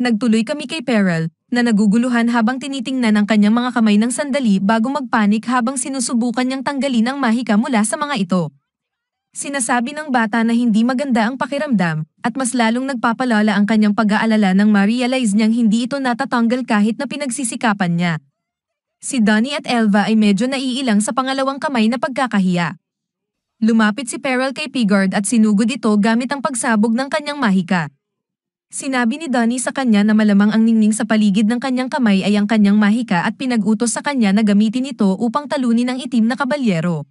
Nagtuloy kami kay Perel, na naguguluhan habang tinitingnan ang kanyang mga kamay ng sandali bago magpanik habang sinusubukan niyang tanggalin ang mahika mula sa mga ito. Sinasabi ng bata na hindi maganda ang pakiramdam, at mas lalong nagpapalala ang kanyang pag-aalala nang ma-realize niyang hindi ito natatanggal kahit na pinagsisikapan niya. Si Donnie at Elva ay medyo naiilang sa pangalawang kamay na pagkakahiya. Lumapit si Perel kay Pigard at sinugod ito gamit ang pagsabog ng kanyang mahika. Sinabi ni Donnie sa kanya na malamang ang ningning sa paligid ng kanyang kamay ay ang kanyang mahika at pinag-utos sa kanya na gamitin ito upang talunin ang itim na kabalyero.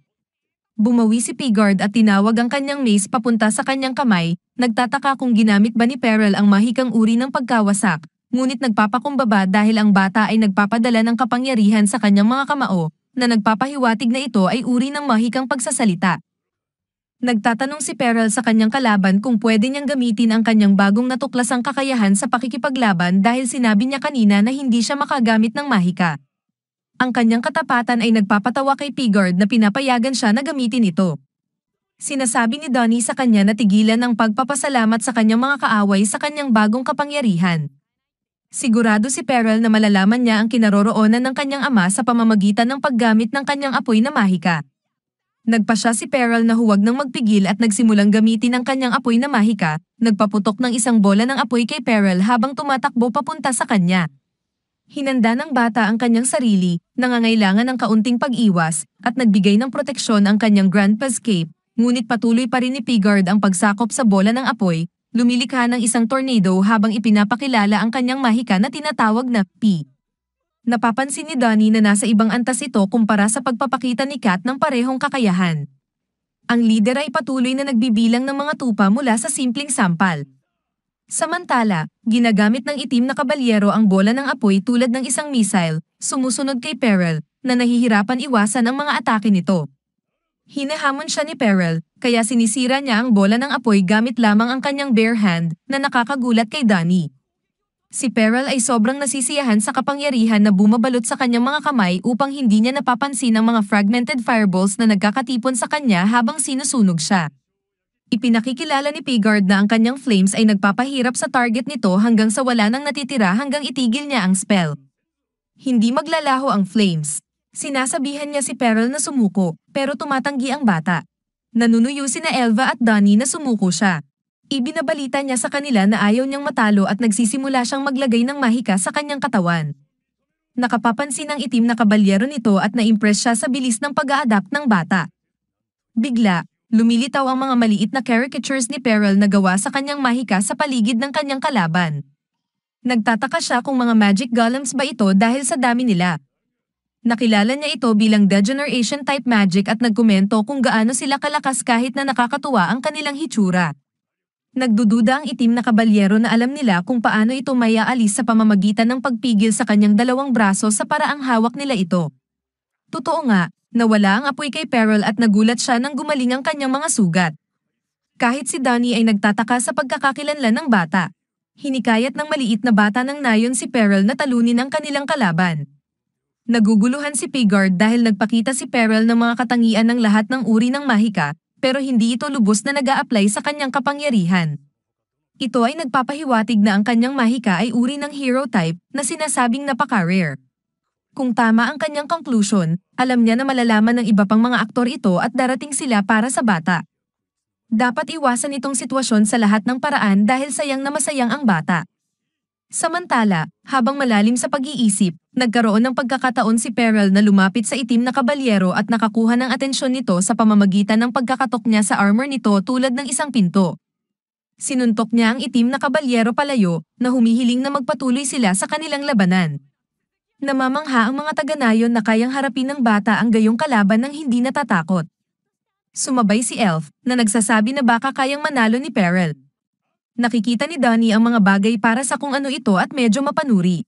Bumawi si Pigard at tinawag ang kanyang mace papunta sa kanyang kamay, nagtataka kung ginamit ba ni Perel ang mahikang uri ng pagkawasak, ngunit nagpapakumbaba dahil ang bata ay nagpapadala ng kapangyarihan sa kanyang mga kamao, na nagpapahiwatig na ito ay uri ng mahikang pagsasalita. Nagtatanong si Perel sa kanyang kalaban kung pwede niyang gamitin ang kanyang bagong natuklasang kakayahan sa pakikipaglaban dahil sinabi niya kanina na hindi siya makagamit ng mahika. Ang kanyang katapatan ay nagpapatawa kay Pigard na pinapayagan siya na gamitin ito. Sinasabi ni Donnie sa kanya na tigilan ang pagpapasalamat sa kanyang mga kaaway sa kanyang bagong kapangyarihan. Sigurado si Perel na malalaman niya ang kinaroroonan ng kanyang ama sa pamamagitan ng paggamit ng kanyang apoy na mahika. Nagpasya si Perel na huwag nang magpigil at nagsimulang gamitin ang kanyang apoy na mahika, nagpaputok ng isang bola ng apoy kay Perel habang tumatakbo papunta sa kanya. Hinanda ng bata ang kanyang sarili, nangangailangan ng kaunting pag-iwas, at nagbigay ng proteksyon ang kanyang Grandpa's Cape, ngunit patuloy pa rin ni Pigard ang pagsakop sa bola ng apoy, lumilikha ng isang tornado habang ipinapakilala ang kanyang mahika na tinatawag na P. Napapansin ni Donnie na nasa ibang antas ito kumpara sa pagpapakita ni Kat ng parehong kakayahan. Ang lider ay patuloy na nagbibilang ng mga tupa mula sa simpleng sampal. Samantala, ginagamit ng itim na kabalyero ang bola ng apoy tulad ng isang missile, sumusunod kay Perel, na nahihirapan iwasan ang mga atake nito. Hinahamon siya ni Perel, kaya sinisira niya ang bola ng apoy gamit lamang ang kanyang bare hand, na nakakagulat kay Donnie. Si Perel ay sobrang nasisiyahan sa kapangyarihan na bumabalot sa kanyang mga kamay upang hindi niya napapansin ang mga fragmented fireballs na nagkakatipon sa kanya habang sinusunog siya. Ipinakikilala ni Pigard na ang kanyang flames ay nagpapahirap sa target nito hanggang sa wala nang natitira hanggang itigil niya ang spell. Hindi maglalaho ang flames. Sinasabihan niya si Perel na sumuko, pero tumatanggi ang bata. Nanunuyo sina Elva at Donnie na sumuko siya. Ibinabalita niya sa kanila na ayaw niyang matalo at nagsisimula siyang maglagay ng mahika sa kanyang katawan. Nakapapansin ang itim na kabalyero nito at na-impress siya sa bilis ng pag-a-adapt ng bata. Bigla, lumilitaw ang mga maliit na caricatures ni Perel na gawa sa kanyang mahika sa paligid ng kanyang kalaban. Nagtataka siya kung mga magic golems ba ito dahil sa dami nila. Nakilala niya ito bilang degeneration type magic at nagkomento kung gaano sila kalakas kahit na nakakatuwa ang kanilang hitsura. Nagdududa ang itim na kabalyero na alam nila kung paano ito maiaalis sa pamamagitan ng pagpigil sa kanyang dalawang braso sa paraang hawak nila ito. Totoo nga, nawala ang apoy kay Perel at nagulat siya nang gumaling ang kanyang mga sugat. Kahit si Donnie ay nagtataka sa pagkakakilanlan ng bata. Hinikayat ng maliit na bata ng nayon si Perel na talunin ang kanilang kalaban. Naguguluhan si Pigard dahil nagpakita si Perel ng mga katangian ng lahat ng uri ng mahika, pero hindi ito lubos na nag-a-apply sa kanyang kapangyarihan. Ito ay nagpapahiwatig na ang kanyang mahika ay uri ng hero type na sinasabing napaka-rare. Kung tama ang kanyang conclusion, alam niya na malalaman ng iba pang mga aktor ito at darating sila para sa bata. Dapat iwasan itong sitwasyon sa lahat ng paraan dahil sayang na masayang ang bata. Samantala, habang malalim sa pag-iisip, nagkaroon ng pagkakataon si Perel na lumapit sa itim na kabalyero at nakakuha ng atensyon nito sa pamamagitan ng pagkakatok niya sa armor nito tulad ng isang pinto. Sinuntok niya ang itim na kabalyero palayo na humihiling na magpatuloy sila sa kanilang labanan. Namamangha ang mga taga-nayon na kayang harapin ng bata ang gayong kalaban ng hindi natatakot. Sumabay si Elf na nagsasabi na baka kayang manalo ni Perel. Nakikita ni Donnie ang mga bagay para sa kung ano ito at medyo mapanuri.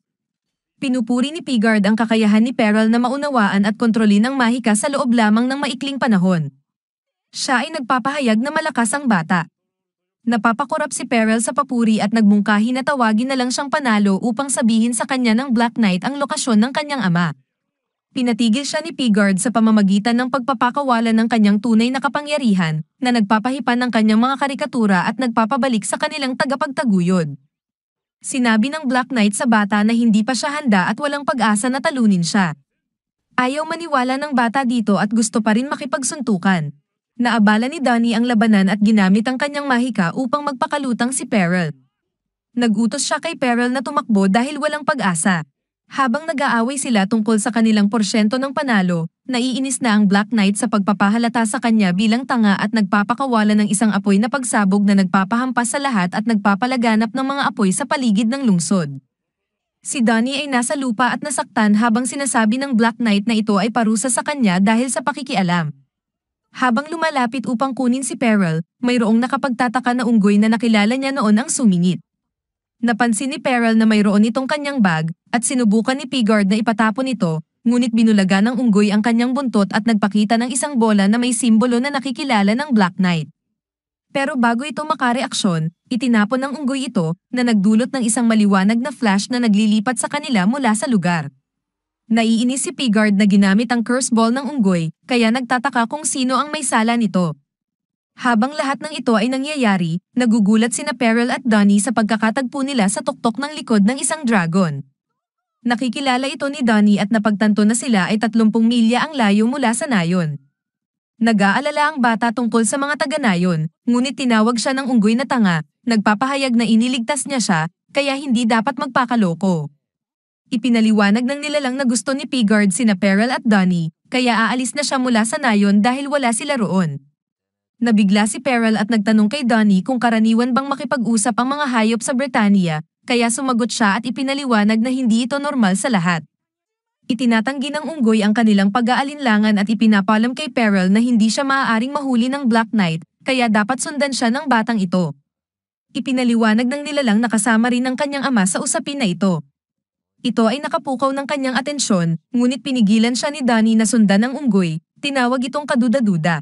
Pinupuri ni Pigard ang kakayahan ni Perel na maunawaan at kontrolin ang mahika sa loob lamang ng maikling panahon. Siya ay nagpapahayag na malakas ang bata. Napapakurap si Perel sa papuri at nagmungkahi na tawagin na lang siyang panalo upang sabihin sa kanya ng Black Knight ang lokasyon ng kanyang ama. Pinatigil siya ni Pigard sa pamamagitan ng pagpapakawalan ng kanyang tunay na kapangyarihan na nagpapahipan ng kanyang mga karikatura at nagpapabalik sa kanilang tagapagtaguyod. Sinabi ng Black Knight sa bata na hindi pa siya handa at walang pag-asa na talunin siya. Ayaw maniwala ng bata dito at gusto pa rin makipagsuntukan. Naabala ni Donnie ang labanan at ginamit ang kanyang mahika upang magpakalutang si Peril. Nagutos siya kay Peril na tumakbo dahil walang pag-asa. Habang nag-aaway sila tungkol sa kanilang porsyento ng panalo, naiinis na ang Black Knight sa pagpapahalata sa kanya bilang tanga at nagpapakawala ng isang apoy na pagsabog na nagpapahampas sa lahat at nagpapalaganap ng mga apoy sa paligid ng lungsod. Si Donnie ay nasa lupa at nasaktan habang sinasabi ng Black Knight na ito ay parusa sa kanya dahil sa pakikialam. Habang lumalapit upang kunin si Peril, mayroong nakapagtataka na unggoy na nakilala niya noon ang sumingit. Napansin ni Peril na mayroon itong kanyang bag at sinubukan ni Pigard na ipatapon ito, ngunit binulaga ng unggoy ang kanyang buntot at nagpakita ng isang bola na may simbolo na nakikilala ng Black Knight. Pero bago ito makareaksyon, itinapon ng unggoy ito na nagdulot ng isang maliwanag na flash na naglilipat sa kanila mula sa lugar. Naiinis si Pigard na ginamit ang curse ball ng unggoy, kaya nagtataka kung sino ang may sala nito. Habang lahat ng ito ay nangyayari, nagugulat sina Peril at Donnie sa pagkakatagpo nila sa tuktok ng likod ng isang dragon. Nakikilala ito ni Donnie at napagtanto na sila ay 30 milya ang layo mula sa nayon. Nag-aalala ang bata tungkol sa mga taga-nayon, ngunit tinawag siya ng unggoy na tanga, nagpapahayag na iniligtas niya siya, kaya hindi dapat magpakaloko. Ipinaliwanag ng nilalang na gusto ni Pigard sina Peril at Donnie, kaya aalis na siya mula sa nayon dahil wala sila roon. Nabigla si Peril at nagtanong kay Donnie kung karaniwan bang makipag-usap ang mga hayop sa Britanya, kaya sumagot siya at ipinaliwanag na hindi ito normal sa lahat. Itinatanggi ng unggoy ang kanilang pag-aalinlangan at ipinapalam kay Peril na hindi siya maaaring mahuli ng Black Knight, kaya dapat sundan siya ng batang ito. Ipinaliwanag ng nilalang na kasama rin ng kanyang ama sa usapin na ito. Ito ay nakapukaw ng kanyang atensyon, ngunit pinigilan siya ni Donnie na sundan ng unggoy, tinawag itong kaduda-duda.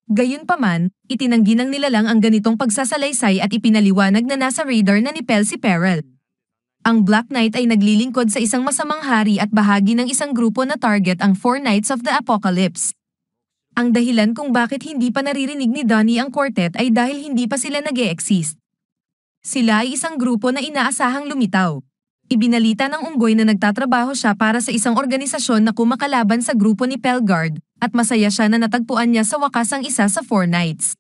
Gayunpaman, itinanggi ng nilalang ang ganitong pagsasalaysay at ipinaliwanag na nasa radar na ni Pel si Peril. Ang Black Knight ay naglilingkod sa isang masamang hari at bahagi ng isang grupo na target ang Four Knights of the Apocalypse. Ang dahilan kung bakit hindi pa naririnig ni Donnie ang quartet ay dahil hindi pa sila nag-e-exist. Sila ay isang grupo na inaasahang lumitaw. Ibinalita ng unggoy na nagtatrabaho siya para sa isang organisasyon na kumakalaban sa grupo ni Pelgard, at masaya siya na natagpuan niya sa wakas ang isa sa Four Knights.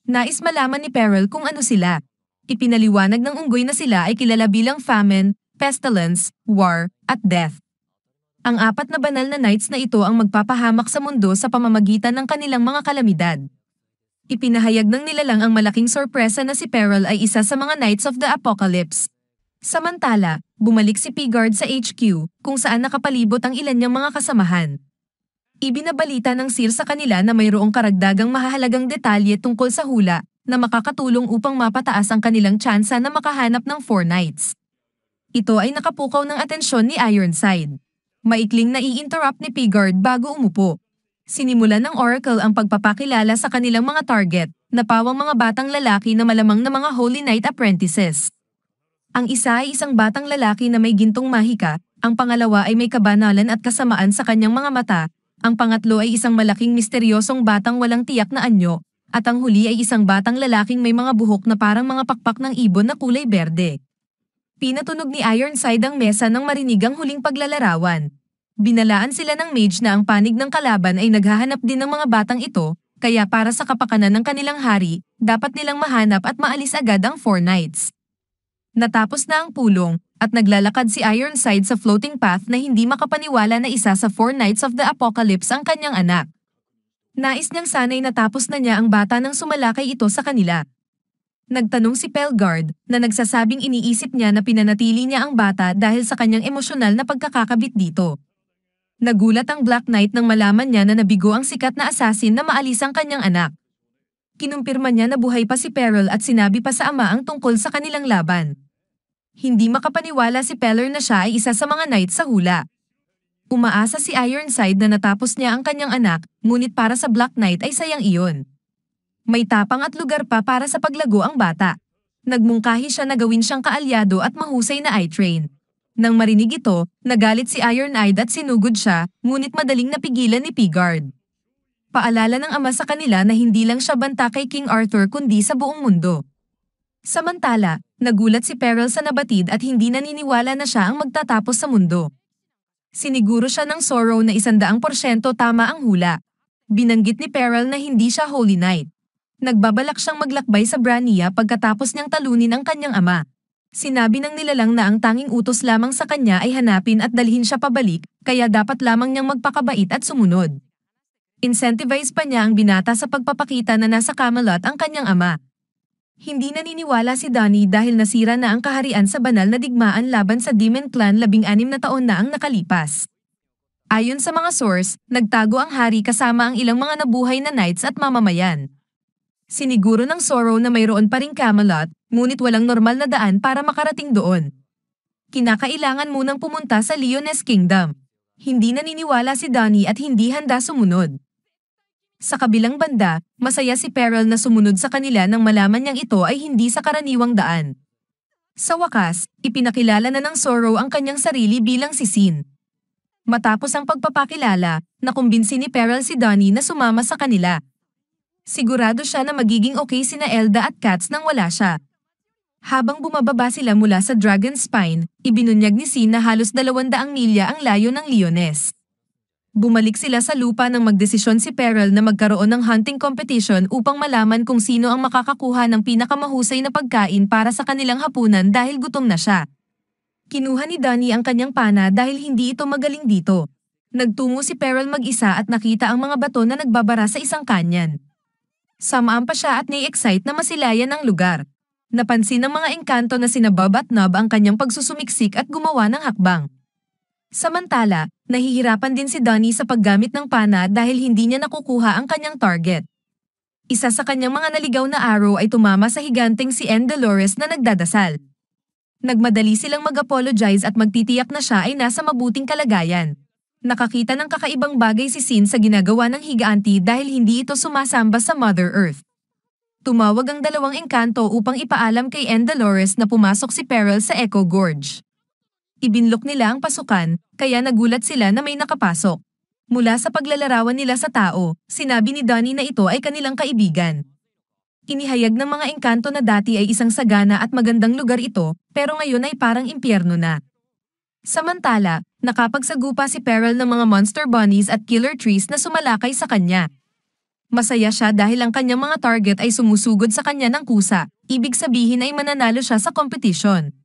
Nais malaman ni Peril kung ano sila. Ipinaliwanag ng unggoy na sila ay kilala bilang famine, pestilence, war, at death. Ang 4 na banal na knights na ito ang magpapahamak sa mundo sa pamamagitan ng kanilang mga kalamidad. Ipinahayag ng nilalang ang malaking sorpresa na si Peril ay isa sa mga Knights of the Apocalypse. Samantala, bumalik si Pigard sa HQ, kung saan nakapalibot ang ilan niyang mga kasamahan. Ibinabalita ng Seer sa kanila na mayroong karagdagang mahahalagang detalye tungkol sa hula na makakatulong upang mapataas ang kanilang tsansa na makahanap ng Four Knights. Ito ay nakapukaw ng atensyon ni Ironside. Maikling nai-interrupt ni Pigard bago umupo. Sinimulan ng Oracle ang pagpapakilala sa kanilang mga target, na pawang mga batang lalaki na malamang na mga Holy Knight apprentices. Ang isa ay isang batang lalaki na may gintong mahika, ang pangalawa ay may kabanalan at kasamaan sa kanyang mga mata, ang pangatlo ay isang malaking misteryosong batang walang tiyak na anyo, at ang huli ay isang batang lalaking may mga buhok na parang mga pakpak ng ibon na kulay berde. Pinatunog ni Ironside ang mesa nang marinig ang huling paglalarawan. Binalaan sila ng mage na ang panig ng kalaban ay naghahanap din ng mga batang ito, kaya para sa kapakanan ng kanilang hari, dapat nilang mahanap at maalis agad ang Four Knights. Natapos na ang pulong, at naglalakad si Ironside sa floating path na hindi makapaniwala na isa sa Four Knights of the Apocalypse ang kanyang anak. Nais niyang sana'y natapos na niya ang bata nang sumalakay ito sa kanila. Nagtanong si Pelgard na nagsasabing iniisip niya na pinanatili niya ang bata dahil sa kanyang emosyonal na pagkakakabit dito. Nagulat ang Black Knight nang malaman niya na nabigo ang sikat na assassin na maalis ang kanyang anak. Kinumpirma niya na buhay pa si Peril at sinabi pa sa ama ang tungkol sa kanilang laban. Hindi makapaniwala si Peller na siya ay isa sa mga knights sa hula. Umaasa si Ironside na natapos niya ang kanyang anak, ngunit para sa Black Knight ay sayang iyon. May tapang at lugar pa para sa paglago ang bata. Nagmungkahi siya na gawin siyang kaalyado at mahusay na I-Train. Nang marinig ito, nagalit si Iron-Eyed at sinugod siya, ngunit madaling napigilan ni Pigard. Paalala ng ama sa kanila na hindi lang siya banta kay King Arthur kundi sa buong mundo. Samantala, nagulat si Perel sa nabatid at hindi naniniwala na siya ang magtatapos sa mundo. Siniguro siya ng Sorrow na 100% tama ang hula. Binanggit ni Perel na hindi siya Holy Knight. Nagbabalak siyang maglakbay sa Brania pagkatapos niyang talunin ang kanyang ama. Sinabi ng nilalang na ang tanging utos lamang sa kanya ay hanapin at dalhin siya pabalik, kaya dapat lamang niyang magpakabait at sumunod. Incentivize pa niya ang binata sa pagpapakita na nasa Camelot ang kanyang ama. Hindi naniniwala si Donnie dahil nasira na ang kaharian sa banal na digmaan laban sa Demon Clan 16 na taon na ang nakalipas. Ayon sa mga source, nagtago ang hari kasama ang ilang mga nabuhay na knights at mamamayan. Siniguro ng Sorrow na mayroon pa ring Camelot, ngunit walang normal na daan para makarating doon. Kinakailangan munang pumunta sa Leoness Kingdom. Hindi naniniwala si Donnie at hindi handa sumunod. Sa kabilang banda, masaya si Perel na sumunod sa kanila nang malaman niyang ito ay hindi sa karaniwang daan. Sa wakas, ipinakilala na ng Sorrow ang kanyang sarili bilang si Sin. Matapos ang pagpapakilala, nakumbinsi ni Perel si Donnie na sumama sa kanila. Sigurado siya na magiging okay sina Elda at Katz nang wala siya. Habang bumababa sila mula sa Dragon Spine, ibinunyag ni Sin na halos 200 milya ang layo ng Leoness. Bumalik sila sa lupa nang magdesisyon si Perel na magkaroon ng hunting competition upang malaman kung sino ang makakakuha ng pinakamahusay na pagkain para sa kanilang hapunan dahil gutom na siya. Kinuha ni Donnie ang kanyang pana dahil hindi ito magaling dito. Nagtungo si Perel mag-isa at nakita ang mga bato na nagbabara sa isang kanyan. Samaan pa siya at nai-excite na masilayan ang lugar. Napansin ng mga engkanto na sina Bob at Nob ang kanyang pagsusumiksik at gumawa ng hakbang. Samantala, nahihirapan din si Donnie sa paggamit ng pana dahil hindi niya nakukuha ang kanyang target. Isa sa kanyang mga naligaw na arrow ay tumama sa higanteng si N. Dolores na nagdadasal. Nagmadali silang mag-apologize at magtitiyak na siya ay nasa mabuting kalagayan. Nakakita ng kakaibang bagay si Sin sa ginagawa ng higanti dahil hindi ito sumasamba sa Mother Earth. Tumawag ang dalawang engkanto upang ipaalam kay N. Dolores na pumasok si Perel sa Echo Gorge. Ibinlok nila ang pasukan, kaya nagulat sila na may nakapasok. Mula sa paglalarawan nila sa tao, sinabi ni Donnie na ito ay kanilang kaibigan. Inihayag ng mga engkanto na dati ay isang sagana at magandang lugar ito, pero ngayon ay parang impyerno na. Samantala, nakapagsagupa si Perel ng mga monster bunnies at killer trees na sumalakay sa kanya. Masaya siya dahil ang kanyang mga target ay sumusugod sa kanya ng kusa, ibig sabihin ay mananalo siya sa kompetisyon.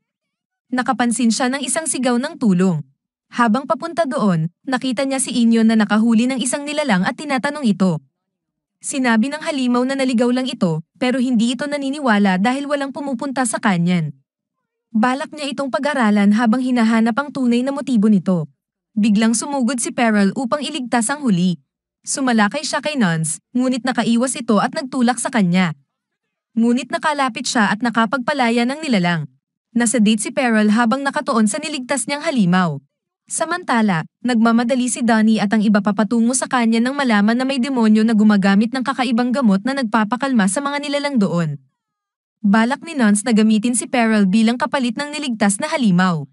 Nakapansin siya ng isang sigaw ng tulong. Habang papunta doon, nakita niya si Inyon na nakahuli ng isang nilalang at tinatanong ito. Sinabi ng halimaw na naligaw lang ito, pero hindi ito naniniwala dahil walang pumupunta sa kanyan. Balak niya itong pag-aralan habang hinahanap ang tunay na motibo nito. Biglang sumugod si Perel upang iligtas ang huli. Sumalakay siya kay Nons, ngunit nakaiwas ito at nagtulak sa kanya. Ngunit nakalapit siya at nakapagpalaya ng nilalang. Nasa date si Perel habang nakatuon sa niligtas niyang halimaw. Samantala, nagmamadali si Donnie at ang iba papatungo sa kanya nang malaman na may demonyo na gumagamit ng kakaibang gamot na nagpapakalma sa mga nilalang doon. Balak ni Nons na gamitin si Perel bilang kapalit ng niligtas na halimaw.